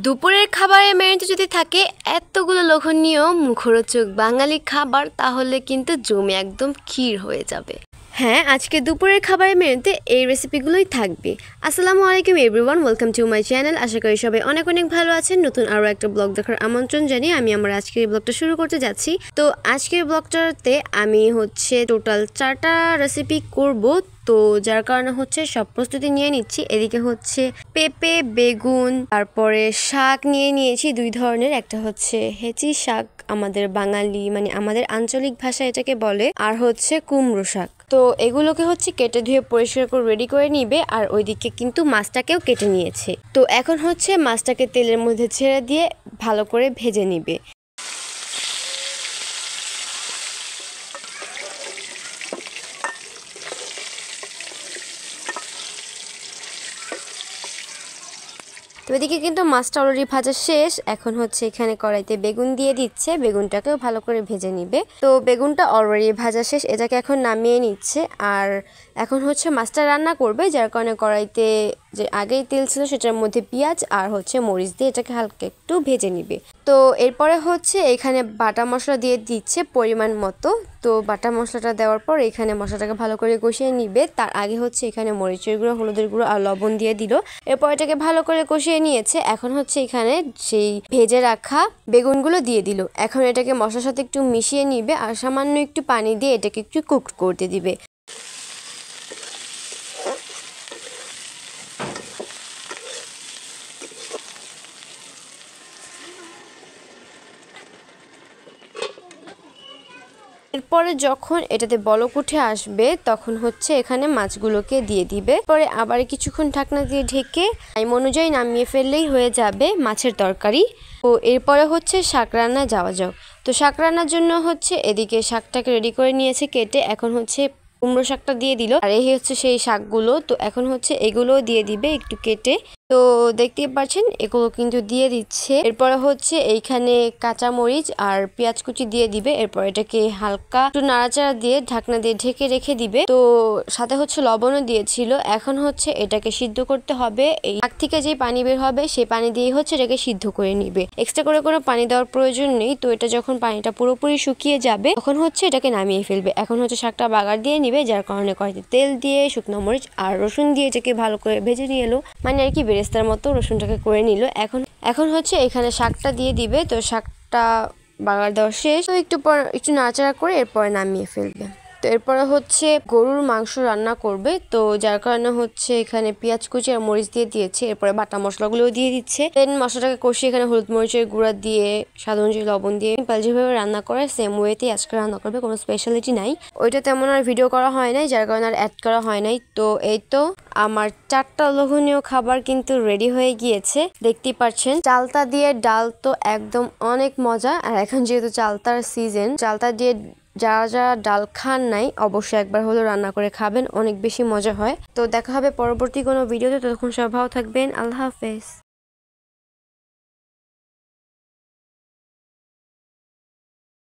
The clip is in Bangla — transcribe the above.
দুপুরের খাবারের মেনুতে যদি থাকে এতগুলো লোভনীয় মুখরোচক বাঙালি খাবার, তাহলে কিন্তু জমে একদম ক্ষীর হয়ে যাবে। হ্যাঁ, আজকে দুপুরের খাবারের মেনুতে এই রেসিপিগুলোই থাকবে। আসসালামু আলাইকুম everyone, welcome to my channel. আশা করি সবাই অনেক অনেক ভালো আছেন। নতুন আরও একটা ব্লগ দেখার আমন্ত্রণ জানিয়ে আমি আমার আজকের এই ব্লগটা শুরু করতে যাচ্ছি। তো আজকের ব্লগটাতে আমি টোটাল 4টা রেসিপি করব। তো যার কারণে সব প্রস্তুতি নিয়ে নিচ্ছি। এদিকে পেঁপে, বেগুন, তারপরে শাক নিয়ে নিয়েছি 2 ধরনের। একটা হেঁচি শাক, আমাদের বাঙালি মানে আমাদের আঞ্চলিক ভাষায় এটাকে বলে, আর কুমড়ো শাক। তো এগুলোকে কেটে ধুয়ে পরিষ্কার করে রেডি করে নিবে। আর ওইদিকে কিন্তু মাছটাকেও কেটে নিয়েছে। তো এখন মাছটাকে তেলের মধ্যে ছেড়ে দিয়ে ভালো করে ভেজে নিবে। তো এদিকে কিন্তু মাছটা অলরেডি ভাজা শেষ। এখন এখানে কড়াইতে বেগুন দিয়ে দিচ্ছে, বেগুনটাকেও ভালো করে ভেজে নিবে। তো বেগুনটা অলরেডি ভাজা শেষ, এটাকে এখন নামিয়ে নিচ্ছে। আর এখন মাছটা রান্না করবে, যার কারণে কড়াইতে যে আগেই তেল ছিল সেটার মধ্যে পেঁয়াজ আর মরিচ দিয়ে এটাকে হালকা একটু ভেজে নিবে। তো এরপরে এখানে বাটা মশলা দিয়ে দিচ্ছে পরিমাণ মতো। তো বাটা মশলাটা দেওয়ার পর এখানে মশলাটাকে ভালো করে কষিয়ে নিবে। তার আগে এখানে মরিচের গুঁড়ো, হলুদের গুঁড়ো আর লবণ দিয়ে দিল। এরপর এটাকে ভালো করে কষিয়ে নিয়েছে। এখন এখানে সেই ভেজে রাখা বেগুনগুলো দিয়ে দিল। এখন এটাকে মশলার সাথে একটু মিশিয়ে নিবে আর সামান্য একটু পানি দিয়ে এটাকে একটু কুক করতে দিবে। এরপরে যখন এটাতে বলক উঠে আসবে তখন এখানে মাছগুলোকে দিয়ে দিবে। পরে আবার কিছুক্ষণ ঢাকনা দিয়ে ঢেকে টাইম অনুযায়ী নামিয়ে ফেললেই হয়ে যাবে মাছের তরকারি। তো এরপরে শাক রান্না যাওয়া যাক। তো শাক রান্নার জন্য এদিকে শাকটাকে রেডি করে নিয়েছে কেটে। এখন কুমড়ো শাকটা দিয়ে দিল। আর এই সেই শাকগুলো। তো এখন এগুলো দিয়ে দিবে একটু কেটে। তো দেখতেই পাচ্ছেন এগুলো কিন্তু দিয়ে দিচ্ছে। এরপরে এইখানে কাঁচামরিচ আর পেঁয়াজ কুচি দিয়ে দিবে। এরপর এটাকে হালকা একটু নাড়াচাড়া দিয়ে ঢাকনা দিয়ে ঢেকে রেখে দিবে। তো সাথে লবণও দিয়েছিল। এখন এটাকে সিদ্ধ করতে হবে। এই শাক থেকে যে পানি বের হবে সেই পানি দিয়ে এটাকে সিদ্ধ করে নিবে। এক্সট্রা করে কোনো পানি দেওয়ার প্রয়োজন নেই। তো এটা যখন পানিটা পুরোপুরি শুকিয়ে যাবে তখন এটাকে নামিয়ে ফেলবে। এখন শাকটা বাগার দিয়ে নিবে, যার কারণে কড়াইতে তেল দিয়ে শুকনো মরিচ আর রসুন দিয়ে এটাকে ভালো করে ভেজে নিয়ে এলো, মানে আর কি বেরেস্তার মতো রসুনটাকে করে নিল। এখন এখানে শাকটা দিয়ে দিবে। তো শাকটা বাগার দেওয়া শেষ। তো একটু নাড়াচাড়া করে এরপরে নামিয়ে ফেলবে। তো এরপরে গরুর মাংস রান্না করবে। তো যার কারণে এখানে পেঁয়াজ কুচি আর মরিচ দিয়ে দিয়েছে। এরপরে বাটা মশলাগুলোও দিয়ে দিচ্ছে। দেন মশলাটাকে কষিয়ে এখানে হলুদ মরিচের গুঁড়া দিয়ে স্বাদ অনুযায়ী লবণ দিয়ে যেভাবে রান্না করে সেম ওয়েতেই আজকে রান্না করবে, কোনো স্পেশালিটি নাই। ওইটা তেমন আর ভিডিও করা হয় নাই, যার কারণে আর অ্যাড করা হয় নাই। তো এই তো আমার 4টা লোভনীয় খাবার কিন্তু রেডি হয়ে গিয়েছে। দেখতেই পাচ্ছেন চালতা দিয়ে ডাল তো একদম অনেক মজা। আর এখন যেহেতু চালতার সিজন, চালতা দিয়ে যারা যারা ডাল খান নাই অবশ্যই একবার হলেও রান্না করে খাবেন, অনেক বেশি মজা হয়। তো দেখা হবে পরবর্তী কোনো ভিডিওতে। ততক্ষণ সবাই ভালো থাকবেন। আল্লাহ হাফেজ।